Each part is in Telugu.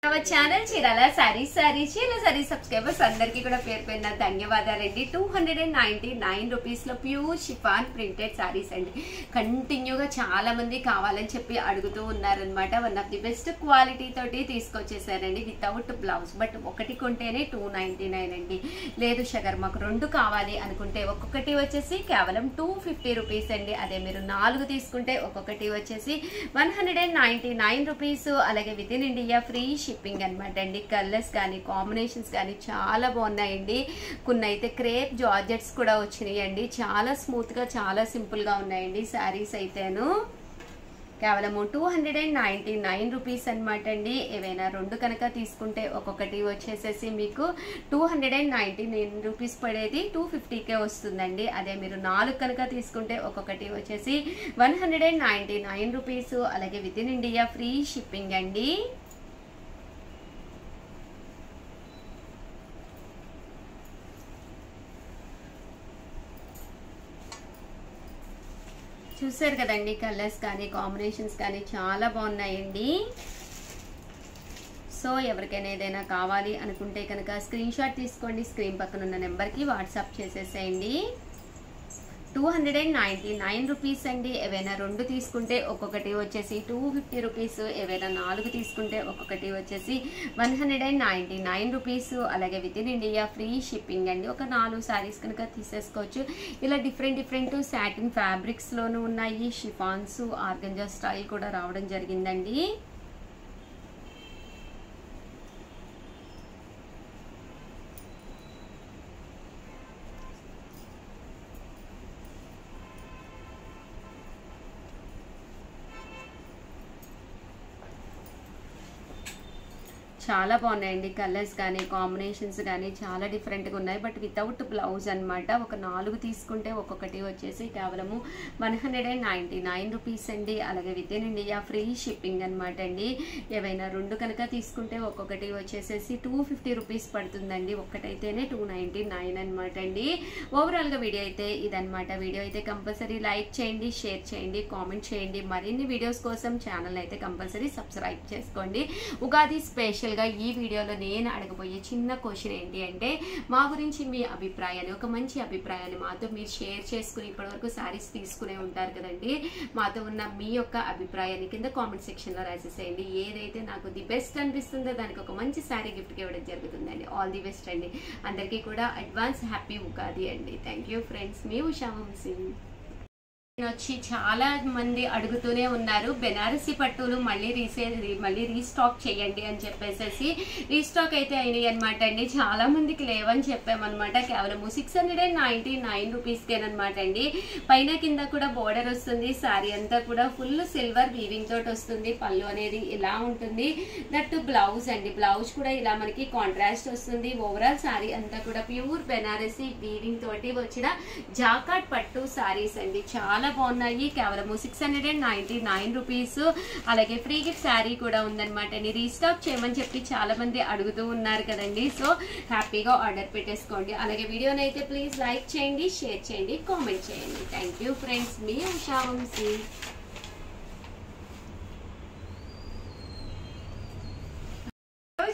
our channel Chirala sari subscribers అందరికీ కూడా పేరు పేరున ధన్యవాదాలండి. 299 రూపీస్ లో ప్యూర్ షిఫాన్ ప్రింటెడ్ సారీస్ అండి. కంటిన్యూగా చాలా మంది కావాలని చెప్పి అడుగుతూ ఉన్నారనమాట. One of the best quality తోటి తీసుకొచ్చేసారండి వితౌట్ బ్లౌజ్. బట్ ఒకటి కొంటేనే 299 అండి. లేదు షగర్ మాకు రెండు కావాలి అనుకుంటే ఒక్కొక్కటి వచ్చేసి కేవలం 250 రూపీస్ అండి. అదే మీరు 4 తీసుకుంటే ఒక్కొక్కటి వచ్చేసి 199 రూపీస్. అలాగే with in India free shipping అనమాట అండి. కలర్స్ కానీ కాంబినేషన్స్ కానీ చాలా బాగున్నాయండి. కొన్ని అయితే క్రేప్ జార్జెట్స్ కూడా వచ్చినాయి అండి. చాలా స్మూత్ గా చాలా సింపుల్ గా ఉన్నాయండి శారీస్ అయితేను. కేవలము 299 రూపీస్ అనమాట అండి. ఏవైనా రెండు కనుక తీసుకుంటే ఒక్కొక్కటి వచ్చేసేసి మీకు 299 రూపీస్ పడేది 250కే వస్తుందండి. అదే మీరు 4 కనుక తీసుకుంటే ఒక్కొక్కటి వచ్చేసి 199 రూపీస్. అలాగే with in India free shipping అండి. చూసారు కదండి, కలర్స్ కానీ కాంబినేషన్స్ కానీ చాలా బాగున్నాయండి. సో ఎవరికైనా ఏదైనా కావాలి అనుకుంటే కనుక స్క్రీన్ షాట్ తీసుకోండి. స్క్రీన్ పక్కన ఉన్న నెంబర్కి వాట్సాప్ చేసేసేయండి. 299 రూపీస్ అండి. ఏవైనా రెండు తీసుకుంటే ఒక్కొక్కటి వచ్చేసి 250 రూపీస్. ఏవైనా 4 తీసుకుంటే ఒక్కొక్కటి వచ్చేసి 199 రూపీస్. అలాగే with in India free shipping అండి. ఒక 4 శారీస్ కనుక తీసేసుకోవచ్చు. ఇలా డిఫరెంట్ సాటిన్ ఫ్యాబ్రిక్స్ లోనూ ఉన్నాయి. షిఫాన్స్, ఆర్గంజా స్టైల్ కూడా రావడం జరిగిందండి. చాలా బాగున్నాయండి. కలర్స్ కానీ కాంబినేషన్స్ కానీ చాలా డిఫరెంట్గా ఉన్నాయి. బట్ వితౌట్ బ్లౌజ్ అనమాట. ఒక 4 తీసుకుంటే ఒక్కొక్కటి వచ్చేసి కేవలము 199 రూపీస్ అండి. అలాగే with in India free shipping అనమాట అండి. ఏవైనా రెండు కనుక తీసుకుంటే ఒక్కొక్కటి వచ్చేసేసి 250 రూపీస్ పడుతుందండి. ఒక్కటైతేనే 299 అనమాట అండి. ఓవరాల్గా వీడియో అయితే ఇదనమాట. వీడియో అయితే కంపల్సరీ లైక్ చేయండి, షేర్ చేయండి, కామెంట్ చేయండి. మరిన్ని వీడియోస్ కోసం ఛానల్ అయితే కంపల్సరీ సబ్స్క్రైబ్ చేసుకోండి. ఉగాది స్పెషల్ ఈ వీడియోలో నేను అడగబోయే చిన్న క్వశ్చన్ ఏంటి అంటే, మా గురించి మీ అభిప్రాయాన్ని, ఒక మంచి అభిప్రాయాన్ని మాతో మీరు షేర్ చేసుకుని ఇప్పటివరకు శారీస్ తీసుకునే ఉంటారు కదండి. మాతో ఉన్న మీ యొక్క అభిప్రాయాన్ని కింద కామెంట్ సెక్షన్ లో రాసేసేయండి. ఏదైతే నాకు ది బెస్ట్ అనిపిస్తుందో దానికి ఒక మంచి శారీ గిఫ్ట్ ఇవ్వడం జరుగుతుందండి. ఆల్ ది బెస్ట్ అండి. అందరికీ కూడా అడ్వాన్స్ హ్యాపీ ఉగాది అండి. Thank you friends. మీ ఉషా వంశీ వచ్చి చాలా మంది అడుగుతూనే ఉన్నారు, బెనారసీ పట్టులు మళ్ళీ రీస్టాక్ చేయండి అని చెప్పేసి. రీస్టాక్ అయితే అయినాయి అనమాట అండి. చాలా మందికి లేవని చెప్పామన్నమాట. కేవలం 699 రూపీస్కేనమాట అండి. పైన కింద కూడా బోర్డర్ వస్తుంది. శారీ అంతా కూడా ఫుల్ సిల్వర్ వీవింగ్ తోటి వస్తుంది. పళ్ళు అనేది ఇలా ఉంటుంది. దట్టు బ్లౌజ్ అండి. బ్లౌజ్ కూడా ఇలా మనకి కాంట్రాస్ట్ వస్తుంది. ఓవరాల్ శారీ అంతా కూడా ప్యూర్ బెనారసీ వీవింగ్ తోటి వచ్చిన జాకాట్ పట్టు శారీస్ అండి. చాలా బాగున్నాయి. కేవలం 699 రూపీస్. అలాగే ఫ్రీ గిఫ్ట్ శారీ కూడా ఉందన్నమాట. రీస్టాక్ చేయమని చెప్పి చాలా మంది అడుగుతూ ఉన్నారు కదండి. సో హ్యాపీగా ఆర్డర్ పెట్టేసుకోండి. అలాగే వీడియోని అయితే ప్లీజ్ లైక్ చేయండి, షేర్ చేయండి, కామెంట్ చేయండి. Thank you friends. మీ ఉషా వంశీ.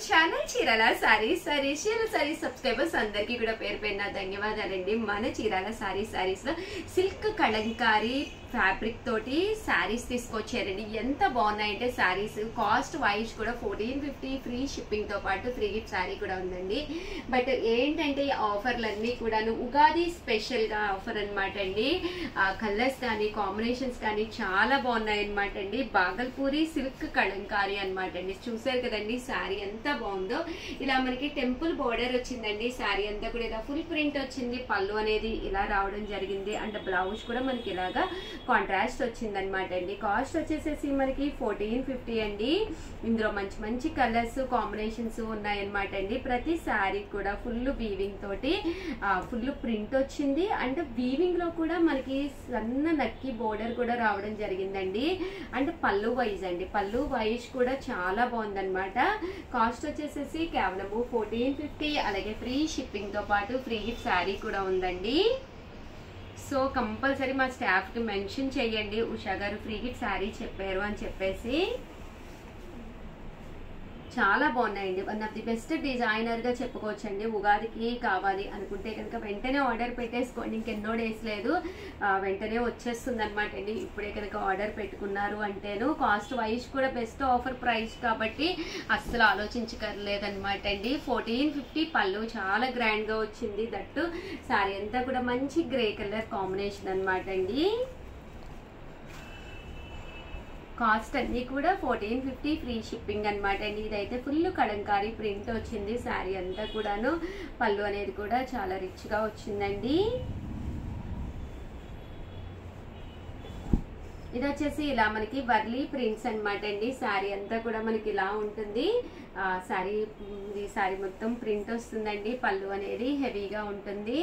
ఛానల్ చీరాల సారీ సబ్స్క్రైబర్స్ అందరికీ కూడా పేరు పేరున ధన్యవాదాలండి. మన చీరాల సారీస్ లో సిల్క్ కలంకారీ ఫ్యాబ్రిక్ తోటి శారీస్ తీసుకొచ్చారండి. ఎంత బాగున్నాయంటే శారీస్ కాస్ట్ వైజ్ కూడా 1450 ఫ్రీ షిప్పింగ్ తో పాటు ఫ్రీ గిఫ్ట్ శారీ కూడా ఉందండి. బట్ ఏంటంటే ఈ ఆఫర్లన్నీ కూడాను ఉగాది స్పెషల్ గా ఆఫర్ అనమాట అండి. కలర్స్ కానీ కాంబినేషన్స్ కానీ చాలా బాగున్నాయి అనమాట అండి. బాగల్పూరి సిల్క్ కలంకారీ అనమాట అండి. చూసారు కదండి శారీ ఎంత బాగుందో. ఇలా మనకి టెంపుల్ బోర్డర్ వచ్చిందండి. శారీ అంతా కూడా ఇలా ఫుల్ ప్రింట్ వచ్చింది. పళ్ళు అనేది ఇలా రావడం జరిగింది. అండ్ బ్లౌజ్ కూడా మనకి ఇలాగా కాంట్రాస్ట్ వచ్చింది అనమాట అండి. కాస్ట్ వచ్చేసేసి మనకి 1450 అండి. ఇందులో మంచి కలర్స్ కాంబినేషన్స్ ఉన్నాయన్నమాట అండి. ప్రతి శారీ కూడా ఫుల్ వీవింగ్ తోటి ఫుల్ ప్రింట్ వచ్చింది. అండ్ వీవింగ్ లో కూడా మనకి సన్న నక్కి బోర్డర్ కూడా రావడం జరిగిందండి. అండ్ పళ్ళు వైజ్ అండి. పళ్ళు వైజ్ కూడా చాలా బాగుందన్నమాట. కాస్ట్ వచ్చేసేసి కేవలం 1450. అలాగే ఫ్రీ షిప్పింగ్ తో పాటు ఫ్రీ గిఫ్ట్ శారీ కూడా ఉందండి. సో కంపల్సరీ మా స్టాఫ్ కి మెన్షన్ చేయండి ఉషా గారు ఫ్రీ గిఫ్ట్ శారీ చెప్పారు అని చెప్పేసి. చాలా బాగున్నాయండి. వన్ ఆఫ్ ది బెస్ట్ డిజైనర్గా చెప్పుకోవచ్చండి. ఉగాదికి కావాలి అనుకుంటే కనుక వెంటనే ఆర్డర్ పెట్టేసుకోండి. ఇంకెన్నో డేస్ లేదు, వెంటనే వచ్చేస్తుంది అనమాట అండి. ఇప్పుడే కనుక ఆర్డర్ పెట్టుకున్నారు అంటేను కాస్ట్ వైజ్ కూడా బెస్ట్ ఆఫర్ ప్రైస్ కాబట్టి అస్సలు ఆలోచించకర్లేదనమాట అండి. 1450 పళ్ళు చాలా గ్రాండ్గా వచ్చింది. దట్టు శారీ అంతా కూడా మంచి గ్రే కలర్ కాంబినేషన్ అనమాట అండి. కాస్ట్ అన్నీ కూడా 1450 ఫ్రీ షిప్పింగ్ అనమాట అండి. ఇదైతే ఫుల్ కలంకారీ ప్రింట్ వచ్చింది. శారీ అంతా కూడాను పళ్ళు అనేది కూడా చాలా రిచ్గా వచ్చిందండి. ఇది వచ్చేసి ఇలా మనకి వర్లీ ప్రింట్స్ అనమాట అండి. శారీ అంతా కూడా మనకి ఇలా ఉంటుంది. శారీ మొత్తం ప్రింట్ వస్తుందండి. పళ్ళు అనేది హెవీగా ఉంటుంది.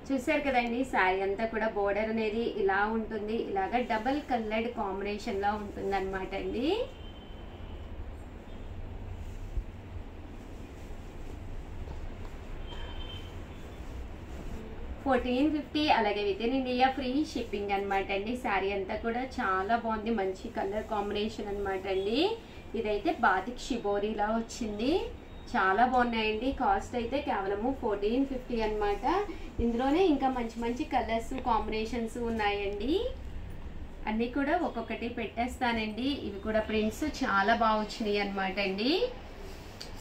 చూసారు కదండి, శారీ అంతా కూడా బోర్డర్ అనేది ఇలా ఉంటుంది. ఇలాగా డబల్ కలర్డ్ కాంబినేషన్ లా ఉంటుంది అనమాట అండి. $1450 అలాగే with in India free shipping అనమాట అండి. శారీ అంతా కూడా చాలా బాగుంది. మంచి కలర్ కాంబినేషన్ అనమాట అండి. ఇదైతే బాతిక్ షిబోరీలా వచ్చింది. చాలా బాగున్నాయండి. కాస్ట్ అయితే కేవలము 1450 అనమాట. ఇందులోనే ఇంకా మంచి మంచి కలర్స్ కాంబినేషన్స్ ఉన్నాయండి. అన్నీ కూడా ఒక్కొక్కటి పెట్టేస్తానండి. ఇవి కూడా ప్రింట్స్ చాలా బాగా వచ్చినాయి అనమాట అండి.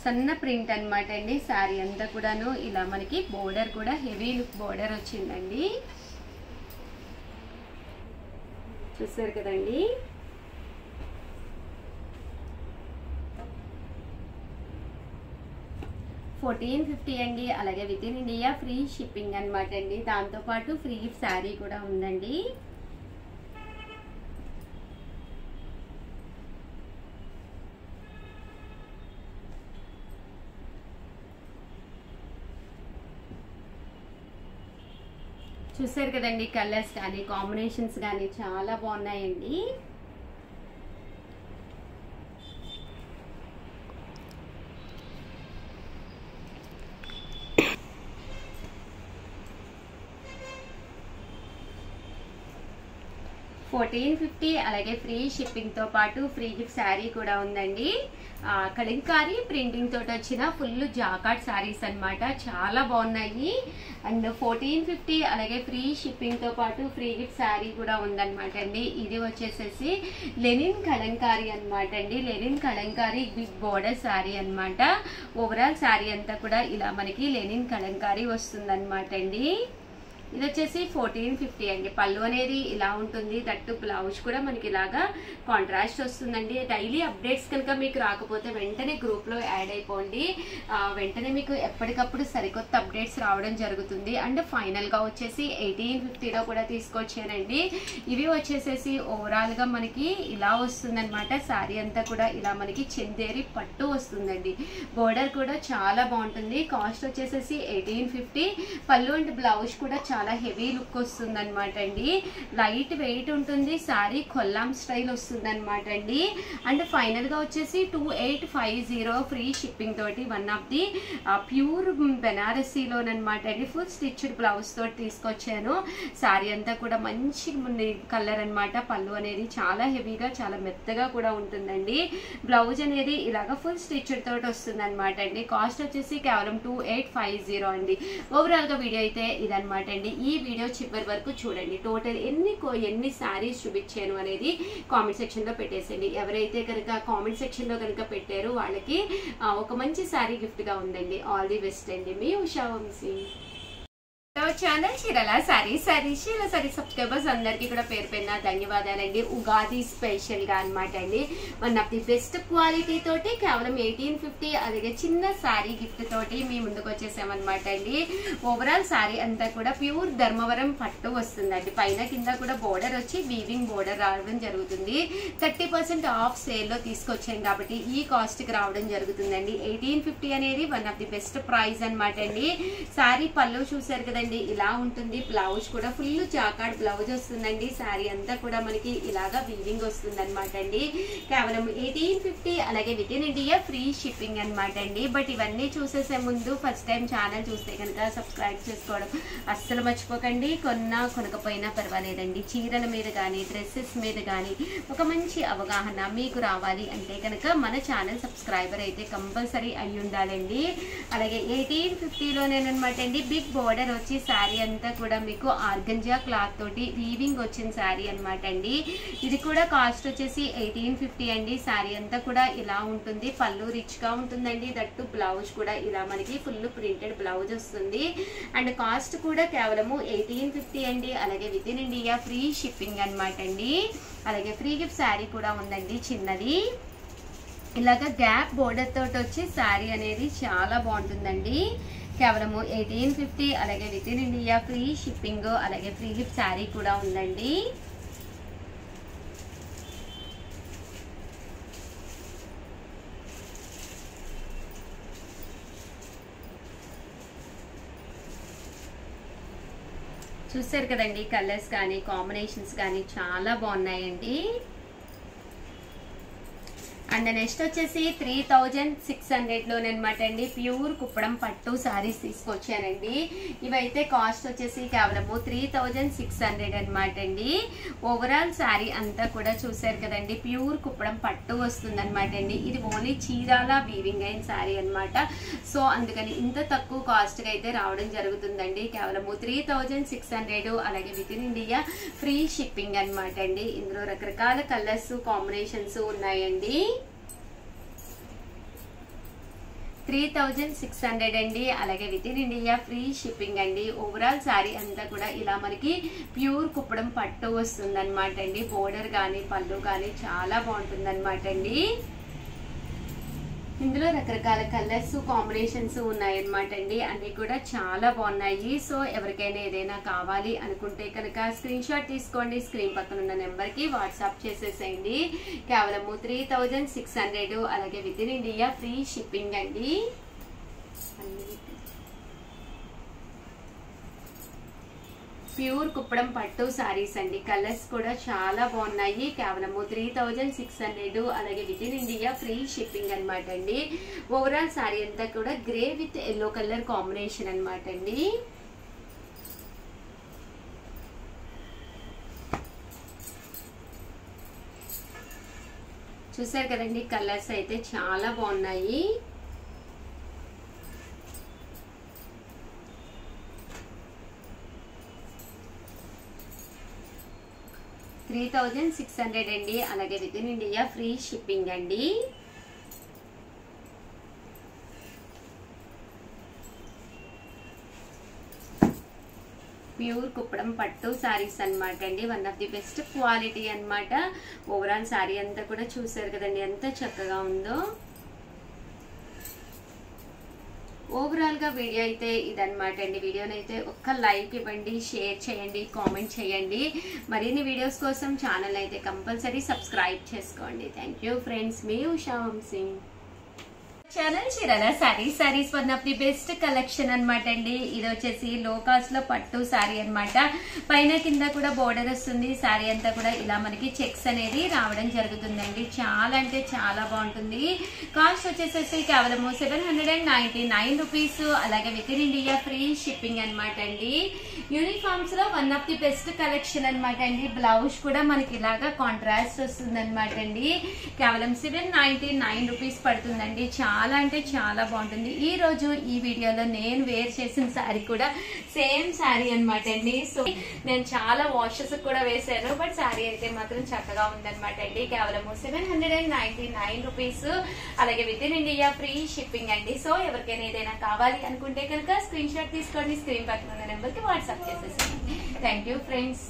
సన్న ప్రింట్ అనమాట అండి. శారీ అంతా కూడాను ఇలా మనకి బోర్డర్ కూడా హెవీ లుక్ బోర్డర్ వచ్చిందండి. చూసారు కదండి. $1450 అండి. అలాగే with in India free shipping అనమాట అండి. దాంతోపాటు ఫ్రీ శారీ కూడా ఉందండి. చూసారు కదండి, కలర్స్ కానీ కాంబినేషన్స్ కానీ చాలా బాగున్నాయండి. $1450 అలాగే ఫ్రీ షిప్పింగ్ తో పాటు ఫ్రీ గిఫ్ట్ శారీ కూడా ఉందండి. కలంకారీ ప్రింటింగ్ తోటి వచ్చిన ఫుల్ జాకాట్ శారీస్ అనమాట. చాలా బాగున్నాయి. అండ్ 1450 అలాగే ఫ్రీ షిప్పింగ్ తో పాటు ఫ్రీ గిఫ్ట్ శారీ కూడా ఉందన్నమాట అండి. ఇది వచ్చేసేసి లెనిన్ కలంకారీ అనమాట అండి. Linen Kalamkari big border sari అనమాట. ఓవరాల్ శారీ అంతా కూడా ఇలా మనకి లెనిన్ కలంకారీ వస్తుందన్నమాట అండి. ఇది వచ్చేసి 1450 అండి. పళ్ళు అనేది ఇలా ఉంటుంది. దట్టు బ్లౌజ్ కూడా మనకి ఇలాగా కాంట్రాస్ట్ వస్తుందండి. డైలీ అప్డేట్స్ కనుక మీకు రాకపోతే వెంటనే గ్రూప్లో యాడ్ అయిపోండి. వెంటనే మీకు ఎప్పటికప్పుడు సరికొత్త అప్డేట్స్ రావడం జరుగుతుంది. అండ్ ఫైనల్గా వచ్చేసి 1850లో కూడా తీసుకొచ్చానండి. ఇవి వచ్చేసేసి ఓవరాల్గా మనకి ఇలా వస్తుందన్నమాట. శారీ అంతా కూడా ఇలా మనకి చందేరి పట్టు వస్తుందండి. బోర్డర్ కూడా చాలా బాగుంటుంది. కాస్ట్ వచ్చేసేసి 1850. పళ్ళు అండ్ బ్లౌజ్ కూడా చాలా హెవీ లుక్ వస్తుంది అనమాట అండి. లైట్ వెయిట్ ఉంటుంది. శారీ కొల్లాం స్టైల్ వస్తుంది అనమాట అండి. అండ్ ఫైనల్ గా వచ్చేసి 2850 ఫ్రీ షిప్పింగ్ తోటి వన్ ఆఫ్ ది ప్యూర్ బెనారసీలోనమాట అండి. ఫుల్ స్టిచ్డ్ బ్లౌజ్ తోటి తీసుకొచ్చాను. శారీ అంతా కూడా మంచి కలర్ అనమాట. పళ్ళు అనేది చాలా హెవీగా చాలా మెత్తగా కూడా ఉంటుందండి. బ్లౌజ్ అనేది ఇలాగా ఫుల్ స్టిచ్డ్ తోటి వస్తుంది అనమాట అండి. కాస్ట్ వచ్చేసి కేవలం 2850 అండి. ఓవరాల్ గా వీడియో అయితే ఇదనమాట అండి. ఈ వీడియో చివరి వరకు చూడండి. టోటల్ ఎన్ని శారీస్ చూపించాను అనేది కామెంట్ సెక్షన్ లో పెట్టేసండి. ఎవరైతే కనుక కామెంట్ సెక్షన్ లో కనుక పెట్టారో వాళ్ళకి ఒక మంచి శారీ గిఫ్ట్ గా ఉందండి. ఆల్ ది బెస్ట్ అండి. మీ ఉషా వంశీ ఛానల్ చీరల శారీ సబ్స్క్రైబర్స్ అందరికీ కూడా పేరు పేరున ధన్యవాదాలండి. ఉగాది స్పెషల్ గా అనమాట అండి. One of the best quality తోటి కేవలం 1850 అలాగే చిన్న శారీ గిఫ్ట్ తోటి మీ ముందుకు వచ్చేసామన్నమాట అండి. ఓవరాల్ శారీ అంతా కూడా ప్యూర్ ధర్మవరం పట్టు వస్తుందండి. పైన కింద కూడా బోర్డర్ వచ్చి వీవింగ్ బోర్డర్ రావడం జరుగుతుంది. 30% ఆఫ్ సేల్ లో తీసుకొచ్చాం కాబట్టి ఈ కాస్ట్ కి రావడం జరుగుతుందండి. 1850 అనేది one of the best price అనమాట అండి. శారీ పళ్ళు చూసారు కదండి, అనేది ఇలా ఉంటుంది. బ్లౌజ్ కూడా ఫుల్ జాకార్డ్ బ్లౌజ్ వస్తుందండి. శారీ అంతా కూడా మనకి ఇలాగా వీవింగ్ వస్తుంది అనమాట అండి. కేవలం 1850, అలాగే with in India free shipping అనమాట అండి. బట్ ఇవన్నీ చూసేసే ముందు ఫస్ట్ టైం ఛానల్ చూస్తే కనుక సబ్స్క్రైబ్ చేసుకోవడం అస్సలు మర్చిపోకండి. కొనకపోయినా పర్వాలేదండి. చీరల మీద కానీ డ్రెస్సెస్ మీద కానీ ఒక మంచి అవగాహన మీకు రావాలి అంటే కనుక మన ఛానల్ సబ్స్క్రైబర్ అయితే కంపల్సరీ అయి ఉండాలండి. అలాగే 1850లోనేనమాట అండి. బిగ్ బోర్డర్ వచ్చి శారీ అంతా కూడా మీకు ఆర్గంజా క్లాత్ తోటి వీవింగ్ వచ్చిన శారీ అనమాట అండి. ఇది కూడా కాస్ట్ వచ్చేసి 1850 అండి. శారీ అంతా కూడా ఇలా ఉంటుంది. పళ్ళు రిచ్ గా ఉంటుందండి. దట్టు బ్లౌజ్ కూడా ఇలా మనకి ఫుల్ ప్రింటెడ్ బ్లౌజ్ వస్తుంది. అండ్ కాస్ట్ కూడా కేవలము 1850 అండి. అలాగే with in India free shipping అనమాట అండి. అలాగే ఫ్రీ గిఫ్ట్ శారీ కూడా ఉందండి చిన్నది. ఇలాగ గ్యాప్ బోర్డర్ తోటి వచ్చి శారీ అనేది చాలా బాగుంటుందండి. కేవలము 1850, అలాగే with in India free shipping, అలాగే ఫ్రీ గిఫ్ట్ శారీ కూడా ఉందండి. చూసారు కదండి, కలర్స్ కానీ కాంబినేషన్స్ కానీ చాలా బాగున్నాయండి. అండ్ నెక్స్ట్ వచ్చేసి 3600లోనమాట అండి. ప్యూర్ కుప్పడం పట్టు శారీస్ తీసుకొచ్చానండి. ఇవైతే కాస్ట్ వచ్చేసి కేవలము 3600 అనమాట అండి. ఓవరాల్ శారీ అంతా కూడా చూసారు కదండి, ప్యూర్ కుప్పడం పట్టు వస్తుంది అనమాట అండి. ఇది ఓన్లీ చీరాల వీవింగ్ అయిన శారీ అనమాట. సో అందుకని ఇంత తక్కువ కాస్ట్గా అయితే రావడం జరుగుతుందండి. కేవలము 3600, అలాగే with in India free shipping అనమాట అండి. ఇందులో రకరకాల కలర్స్ కాంబినేషన్స్ ఉన్నాయండి. 3600 అండి. అలాగే with in India free shipping అండి. ఓవరాల్ శారీ అంతా కూడా ఇలా మనకి ప్యూర్ కుప్పడం పట్టు వస్తుంది అనమాట అండి. బోర్డర్ కానీ పళ్ళు కానీ చాలా బాగుంటుంది అనమాట అండి. ఇందులో రకరకాల కలర్స్ కాంబినేషన్స్ ఉన్నాయన్నమాట అండి. అన్ని కూడా చాలా బాగున్నాయి. సో ఎవరికైనా ఏదైనా కావాలి అనుకుంటే కనుక స్క్రీన్ షాట్ తీసుకోండి. స్క్రీన్ పక్కన ఉన్న నెంబర్కి వాట్సాప్ చేసేసేయండి. కేవలము 3600, అలాగే with in India free shipping అండి. ప్యూర్ కుప్పడం పట్టు శారీస్ అండి. కలర్స్ కూడా చాలా బాగున్నాయి. కేవలము 3600, అలాగే with in India free shipping అనమాట అండి. ఓవరాల్ శారీ అంతా కూడా grey with yellow colour combination అనమాట అండి. చూసారు కదండి, కలర్స్ అయితే చాలా బాగున్నాయి. 3600 అండి. అలాగే with in India free shipping అండి. ప్యూర్ కుప్పడం పట్టు శారీస్ అనమాట అండి. One of the best quality అనమాట. ఓవరాల్ శారీ అంతా కూడా చూసారు కదండి ఎంత చక్కగా ఉందో. ఓవరాల్ గా వీడియో అయితే ఇదనమాట అండి. వీడియోనైతే ఒక్క లైక్ ఇవ్వండి, షేర్ చేయండి, కామెంట్ చేయండి. మరిన్ని వీడియోస్ కోసం ఛానల్ అయితే కంపల్సరీ సబ్స్క్రైబ్ చేసుకోండి. థ్యాంక్ యూ ఫ్రెండ్స్, మీ Usha Vamshi channel. Chirala saris one of the best collection అనమాట అండి. ఇది వచ్చేసి లో కాస్ట్ లో పట్టు శారీ అనమాట. పైన కింద కూడా బోర్డర్ వస్తుంది. శారీ అంతా కూడా ఇలా మనకి చెక్స్ అనేది రావడం జరుగుతుందండి. చాలా అంటే చాలా బాగుంటుంది. కాస్ట్ వచ్చేసేసి కేవలము 799 రూపీస్, అలాగే with in India free shipping అనమాట అండి. యూనిఫామ్స్ లో one of the best collection అనమాట అండి. బ్లౌజ్ కూడా మనకి ఇలాగా కాంట్రాస్ట్ వస్తుంది అనమాట అండి. కేవలం 799 రూపీస్ పడుతుందండి. చాలా అంటే చాలా బాగుంటుంది. ఈ రోజు ఈ వీడియోలో నేను వేర్ చేసిన శారీ కూడా సేమ్ శారీ అనమాట అండి. సో నేను చాలా వాషెస్ కూడా వేసాను, బట్ శారీ అయితే మాత్రం చక్కగా ఉందనమాట అండి. కేవలం 799 రూపీస్, అలాగే with in India free shipping అండి. సో ఎవరికైనా ఏదైనా కావాలి అనుకుంటే కనుక స్క్రీన్ షాట్ తీసుకోండి. స్క్రీన్ పక్కన ఉన్న నెంబర్కి వాట్సాప్ చేసేసండి. Thank you friends.